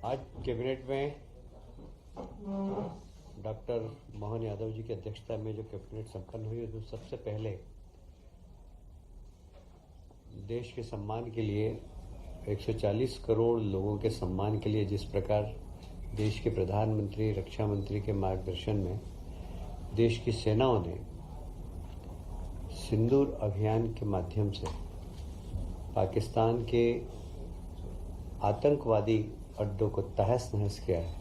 आज कैबिनेट में डॉक्टर मोहन यादव जी की अध्यक्षता में जो कैबिनेट संपन्न हुई है, तो सबसे पहले देश के सम्मान के लिए 140 करोड़ लोगों के सम्मान के लिए जिस प्रकार देश के प्रधानमंत्री, रक्षा मंत्री के मार्गदर्शन में देश की सेनाओं ने सिंदूर अभियान के माध्यम से पाकिस्तान के आतंकवादी अड्डों को तहस नहस किया है,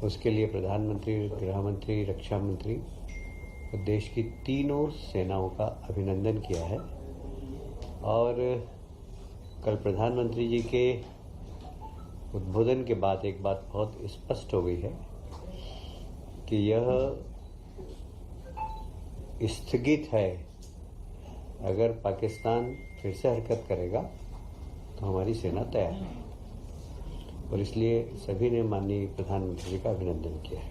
उसके लिए प्रधानमंत्री, गृह मंत्री, रक्षा मंत्री और देश की तीनों सेनाओं का अभिनंदन किया है। और कल प्रधानमंत्री जी के उद्बोधन के बाद एक बात बहुत स्पष्ट हो गई है कि यह स्थगित है। अगर पाकिस्तान फिर से हरकत करेगा तो हमारी सेना तैयार है, और इसलिए सभी ने माननीय प्रधानमंत्री जी का अभिनंदन किया है।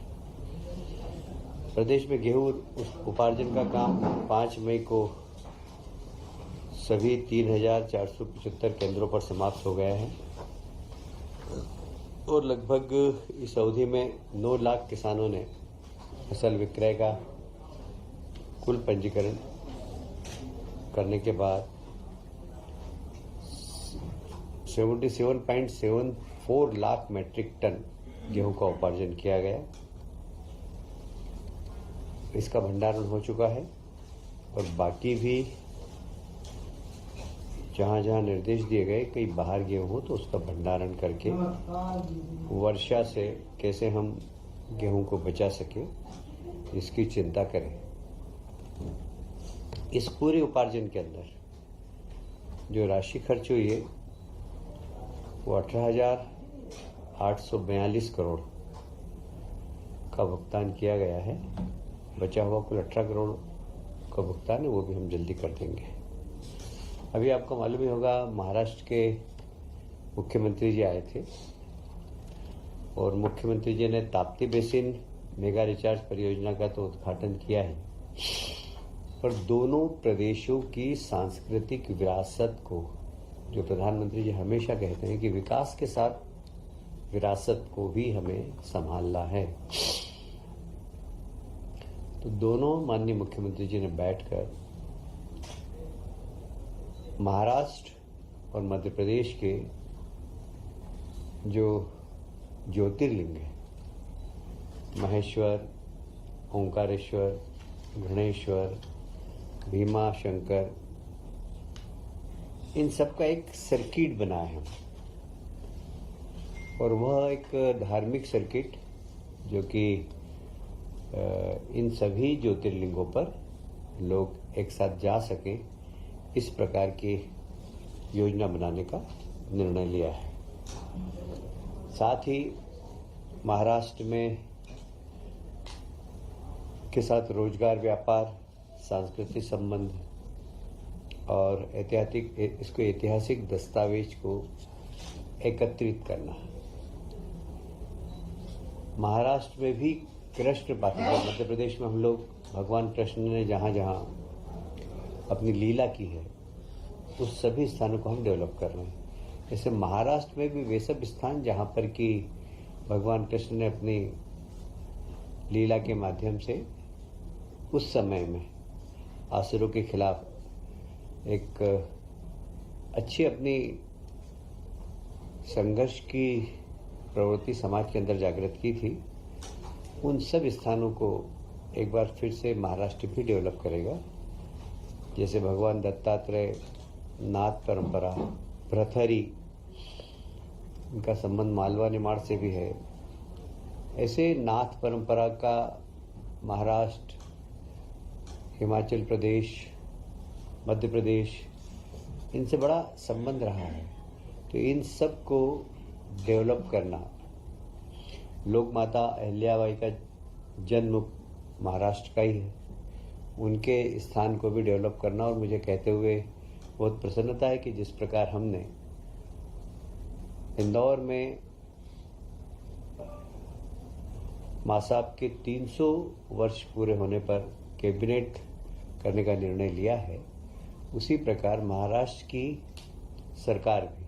प्रदेश में गेहूं उपार्जन का काम 5 मई को सभी 3,475 केंद्रों पर समाप्त हो गया है, और लगभग इस अवधि में 9 लाख किसानों ने फसल विक्रय का कुल पंजीकरण करने के बाद 77.74 लाख मीट्रिक टन गेहूं का उपार्जन किया गया। इसका भंडारण हो चुका है, और बाकी भी जहां जहां निर्देश दिए गए कई बाहर गेहूं हो तो उसका भंडारण करके वर्षा से कैसे हम गेहूं को बचा सके इसकी चिंता करें। इस पूरे उपार्जन के अंदर जो राशि खर्च हुई है वो 18,842 करोड़ का भुगतान किया गया है। बचा हुआ कुल 18 करोड़ का भुगतान है, वो भी हम जल्दी कर देंगे। अभी आपको मालूम ही होगा, महाराष्ट्र के मुख्यमंत्री जी आए थे और मुख्यमंत्री जी ने ताप्ती बेसिन मेगा रिचार्ज परियोजना का तो उद्घाटन किया है, पर दोनों प्रदेशों की सांस्कृतिक विरासत को, जो प्रधानमंत्री जी हमेशा कहते हैं कि विकास के साथ विरासत को भी हमें संभालना है, तो दोनों माननीय मुख्यमंत्री जी ने बैठकर महाराष्ट्र और मध्य प्रदेश के जो ज्योतिर्लिंग है, महेश्वर, ओंकारेश्वर, गणेश्वर, भीमा शंकर, इन सब का एक सर्किट बनाया है, और वह एक धार्मिक सर्किट जो कि इन सभी ज्योतिर्लिंगों पर लोग एक साथ जा सकें, इस प्रकार की योजना बनाने का निर्णय लिया है। साथ ही महाराष्ट्र में के साथ रोजगार, व्यापार, सांस्कृतिक संबंध और ऐतिहासिक दस्तावेज को एकत्रित करना। महाराष्ट्र में भी कृष्ण पाठशाला, मध्य प्रदेश में हम लोग भगवान कृष्ण ने जहाँ जहाँ अपनी लीला की है उस सभी स्थानों को हम डेवलप कर रहे हैं। जैसे महाराष्ट्र में भी वे सब स्थान जहाँ पर कि भगवान कृष्ण ने अपनी लीला के माध्यम से उस समय में असुरों के खिलाफ एक अच्छी अपनी संघर्ष की प्रवृत्ति समाज के अंदर जागृत की थी, उन सब स्थानों को एक बार फिर से महाराष्ट्र भी डेवलप करेगा। जैसे भगवान दत्तात्रेय, नाथ परंपरा, भ्रथरी, इनका संबंध मालवा निमाड़ से भी है, ऐसे नाथ परंपरा का महाराष्ट्र, हिमाचल प्रदेश, मध्य प्रदेश, इनसे बड़ा संबंध रहा है। तो इन सब को डेवलप करना, लोक माता अहिल्याबाई का जन्म महाराष्ट्र का ही है, उनके स्थान को भी डेवलप करना। और मुझे कहते हुए बहुत प्रसन्नता है कि जिस प्रकार हमने इंदौर में मां साहब के 300 वर्ष पूरे होने पर कैबिनेट करने का निर्णय लिया है, उसी प्रकार महाराष्ट्र की सरकार भी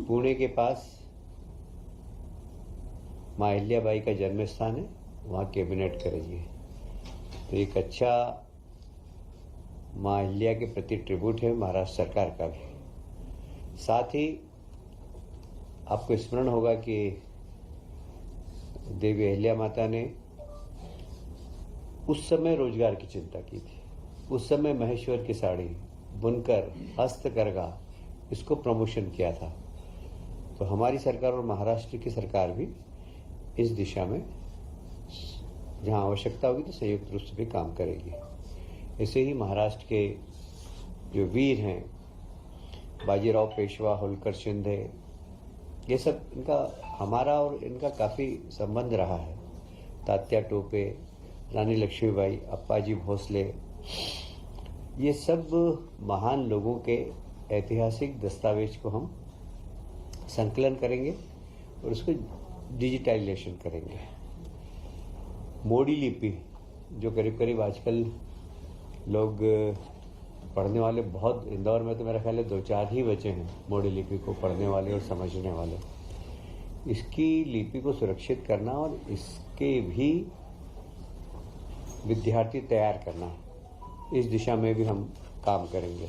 पुणे के पास माँ अहिल्याबाई का जन्म स्थान है, वहाँ कैबिनेट करेगी। तो एक अच्छा माँ अहिल्या के प्रति ट्रिब्यूट है महाराष्ट्र सरकार का भी। साथ ही आपको स्मरण होगा कि देवी अहिल्या माता ने उस समय रोजगार की चिंता की थी। उस समय महेश्वर की साड़ी, बुनकर, हस्तकरघा, इसको प्रमोशन किया था। तो हमारी सरकार और महाराष्ट्र की सरकार भी इस दिशा में जहां आवश्यकता होगी तो संयुक्त रूप से भी काम करेगी। ऐसे ही महाराष्ट्र के जो वीर हैं, बाजीराव पेशवा, होलकर शिंदे, ये सब इनका हमारा और इनका काफ़ी संबंध रहा है। तात्या टोपे, रानी लक्ष्मीबाई, अप्पाजी भोसले, ये सब महान लोगों के ऐतिहासिक दस्तावेज को हम संकलन करेंगे और उसको डिजिटाइजेशन करेंगे। मोडी लिपि जो करीब करीब आजकल लोग पढ़ने वाले बहुत, इंदौर में तो मेरा ख्याल है 2-4 ही बचे हैं मोडी लिपि को पढ़ने वाले और समझने वाले। इसकी लिपि को सुरक्षित करना और इसके भी विद्यार्थी तैयार करना, इस दिशा में भी हम काम करेंगे।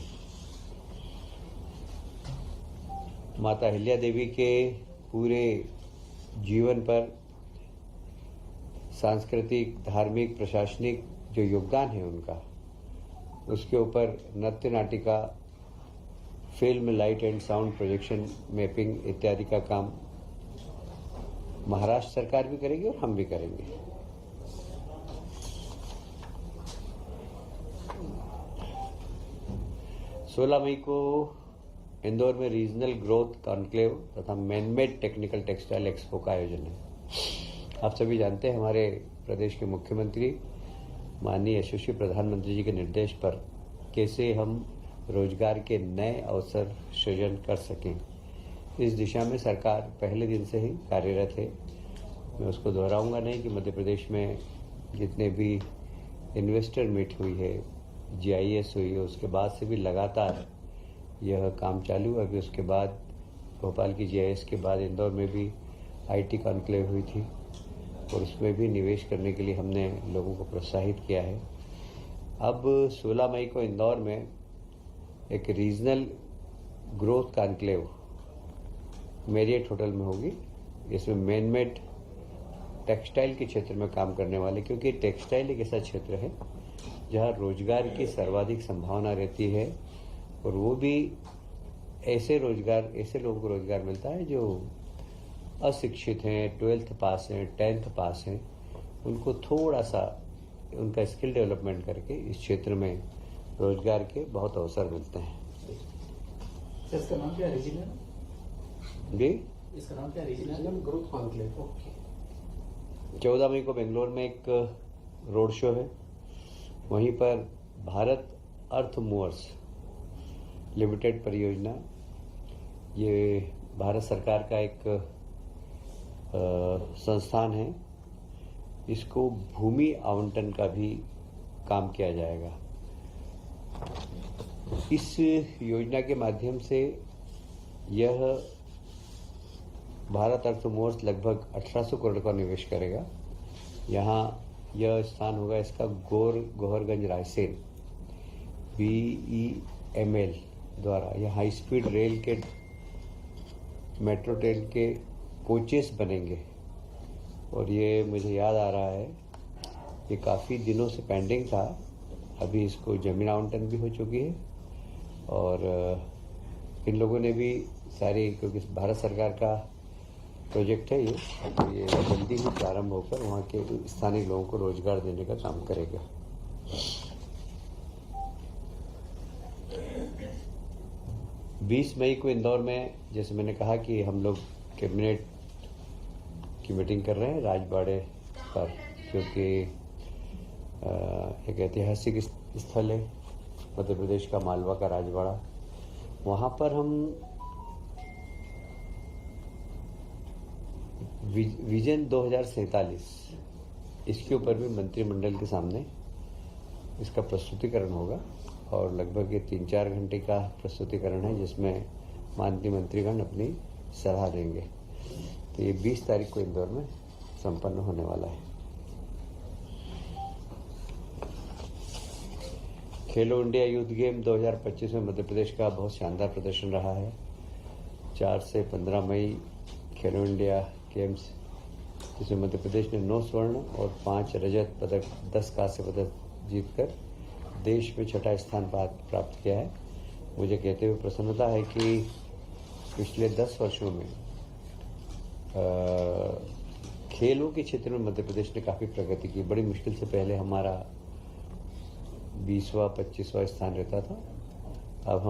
माता अहिल्या देवी के पूरे जीवन पर सांस्कृतिक, धार्मिक, प्रशासनिक जो योगदान है उनका, उसके ऊपर नृत्य नाटिका, film, light and sound projection, mapping इत्यादि का काम महाराष्ट्र सरकार भी करेगी और हम भी करेंगे। 16 मई को इंदौर में रीजनल ग्रोथ कॉन्क्लेव तथा मैनमेड टेक्निकल टेक्सटाइल एक्सपो का आयोजन है। आप सभी जानते हैं हमारे प्रदेश के मुख्यमंत्री माननीय यशस्वी प्रधानमंत्री जी के निर्देश पर कैसे हम रोजगार के नए अवसर सृजन कर सकें, इस दिशा में सरकार पहले दिन से ही कार्यरत है। मैं उसको दोहराऊंगा नहीं कि मध्य प्रदेश में जितने भी इन्वेस्टर मीट हुई है, GIS हुई है, उसके बाद से भी लगातार यह काम चालू है। अभी उसके बाद भोपाल की GIS के बाद इंदौर में भी IT कॉन्क्लेव हुई थी और उसमें भी निवेश करने के लिए हमने लोगों को प्रोत्साहित किया है। अब 16 मई को इंदौर में एक regional growth conclave Marriott hotel में होगी। इसमें मैनमेड टेक्सटाइल के क्षेत्र में काम करने वाले, क्योंकि टेक्सटाइल एक ऐसा क्षेत्र है जहाँ रोजगार की सर्वाधिक संभावना रहती है और वो भी ऐसे लोगों को रोजगार मिलता है जो अशिक्षित हैं, 12th पास हैं, 10th पास हैं। उनको थोड़ा सा उनका स्किल डेवलपमेंट करके इस क्षेत्र में रोजगार के बहुत अवसर मिलते हैं। इसका नाम क्या है? जी, इसका नाम क्या है? Growth conclave. ओके। 14 मई को बेंगलोर में एक रोड शो है। वहीं पर भारत अर्थ मूवर्स लिमिटेड परियोजना, ये भारत सरकार का एक संस्थान है। इसको भूमि आवंटन का भी काम किया जाएगा। इस योजना के माध्यम से यह भारत अर्थ मूवर्स लगभग 1800 करोड़ का निवेश करेगा। यहाँ यह स्थान होगा इसका गोहरगंज रायसेन BEML द्वारा। यह हाई स्पीड रेल के, मेट्रो ट्रेन के कोचेस बनेंगे और ये मुझे याद आ रहा है ये काफ़ी दिनों से पेंडिंग था। अभी इसको जमीन आवंटन भी हो चुकी है और इन लोगों ने भी सारी, क्योंकि भारत सरकार का प्रोजेक्ट है ये जल्दी ही प्रारंभ होकर वहाँ के स्थानीय लोगों को रोजगार देने का काम करेगा। बीस मई को इंदौर में, जैसे मैंने कहा कि हम लोग कैबिनेट की मीटिंग कर रहे हैं राजबाड़े पर, क्योंकि एक ऐतिहासिक स्थल है मध्य प्रदेश का मालवा का राजवाड़ा। वहाँ पर हम विजन 2047 इसके ऊपर भी मंत्रिमंडल के सामने इसका प्रस्तुतिकरण होगा और लगभग ये 3-4 घंटे का प्रस्तुतिकरण है जिसमें माननीय मंत्रीगण अपनी सलाह देंगे। तो ये 20 तारीख को इंदौर में संपन्न होने वाला है। खेलो इंडिया यूथ गेम 2025 में मध्य प्रदेश का बहुत शानदार प्रदर्शन रहा है। 4 से 15 मई खेलो इंडिया गेम्स, जिसमें मध्य प्रदेश ने 9 स्वर्ण और 5 रजत पदक, 10 कांस्य पदक जीतकर देश में 6ठा स्थान प्राप्त किया है। मुझे कहते हुए प्रसन्नता है कि पिछले 10 वर्षों में खेलों के क्षेत्र में मध्य प्रदेश ने काफ़ी प्रगति की। बड़ी मुश्किल से पहले हमारा 20वां 25वां स्थान रहता था। अब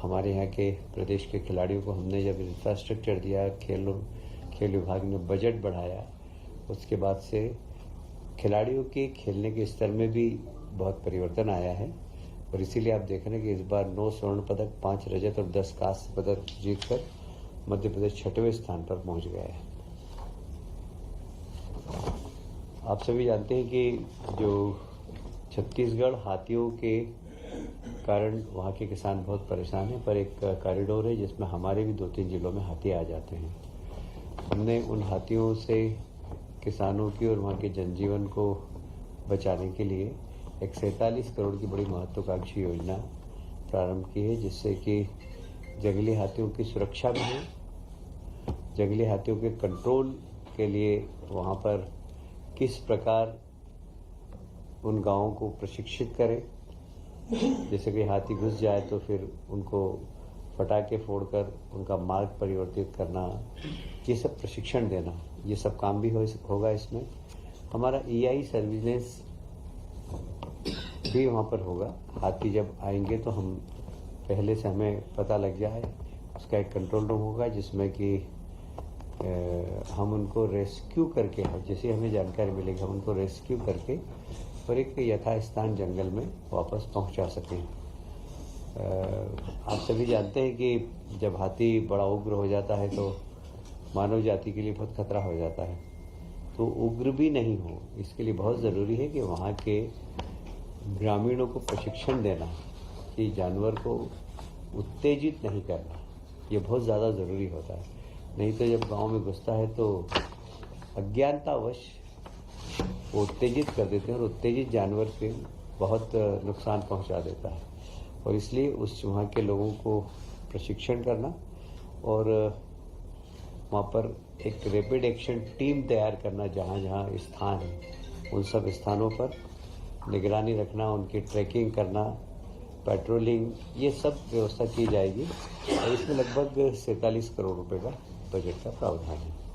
हमारे यहाँ के प्रदेश के खिलाड़ियों को हमने जब इंफ्रास्ट्रक्चर दिया, खेल विभाग ने बजट बढ़ाया, उसके बाद से खिलाड़ियों के खेलने के स्तर में भी बहुत परिवर्तन आया है। और इसीलिए आप देख रहे हैं कि इस बार 9 स्वर्ण पदक, 5 रजत और 10 कांस्य पदक जीतकर मध्य प्रदेश 6वें स्थान पर पहुंच गया है। आप सभी जानते हैं कि जो छत्तीसगढ़ हाथियों के कारण वहाँ के किसान बहुत परेशान हैं, पर एक कॉरिडोर है जिसमें हमारे भी 2-3 जिलों में हाथी आ जाते हैं। हमने उन हाथियों से किसानों की और वहाँ के जनजीवन को बचाने के लिए एक 47 करोड़ की बड़ी महत्वाकांक्षी योजना प्रारंभ की है, जिससे कि जंगली हाथियों की सुरक्षा भी हो, जंगली हाथियों के कंट्रोल के लिए वहाँ पर किस प्रकार उन गांवों को प्रशिक्षित करें। जैसे कि हाथी घुस जाए तो फिर उनको पटाखे फोड़कर उनका मार्ग परिवर्तित करना, ये सब प्रशिक्षण देना, ये सब काम भी होगा इसमें। हमारा EI सर्विलेंस भी वहाँ पर होगा। हाथी जब आएंगे तो हम पहले से हमें पता लग जाए, उसका एक कंट्रोल रूम होगा जिसमें कि हम उनको रेस्क्यू करके, जैसे हमें जानकारी मिलेगी हम उनको रेस्क्यू करके और एक यथास्थान जंगल में वापस पहुंचा सकें। आप सभी जानते हैं कि जब हाथी बड़ा उग्र हो जाता है तो मानव जाति के लिए बहुत खतरा हो जाता है। तो उग्र भी नहीं हो, इसके लिए बहुत ज़रूरी है कि वहाँ के ग्रामीणों को प्रशिक्षण देना कि जानवर को उत्तेजित नहीं करना, ये बहुत ज़्यादा ज़रूरी होता है। नहीं तो जब गांव में घुसता है तो अज्ञानतावश वो उत्तेजित कर देते हैं और उत्तेजित जानवर के बहुत नुकसान पहुंचा देता है। और इसलिए वहाँ के लोगों को प्रशिक्षण करना और वहाँ पर एक रैपिड एक्शन टीम तैयार करना, जहाँ जहाँ स्थान है उन सब स्थानों पर निगरानी रखना, उनकी ट्रैकिंग करना, पेट्रोलिंग, ये सब व्यवस्था की जाएगी। और इसमें लगभग 47 करोड़ रुपए का बजट का प्रावधान है।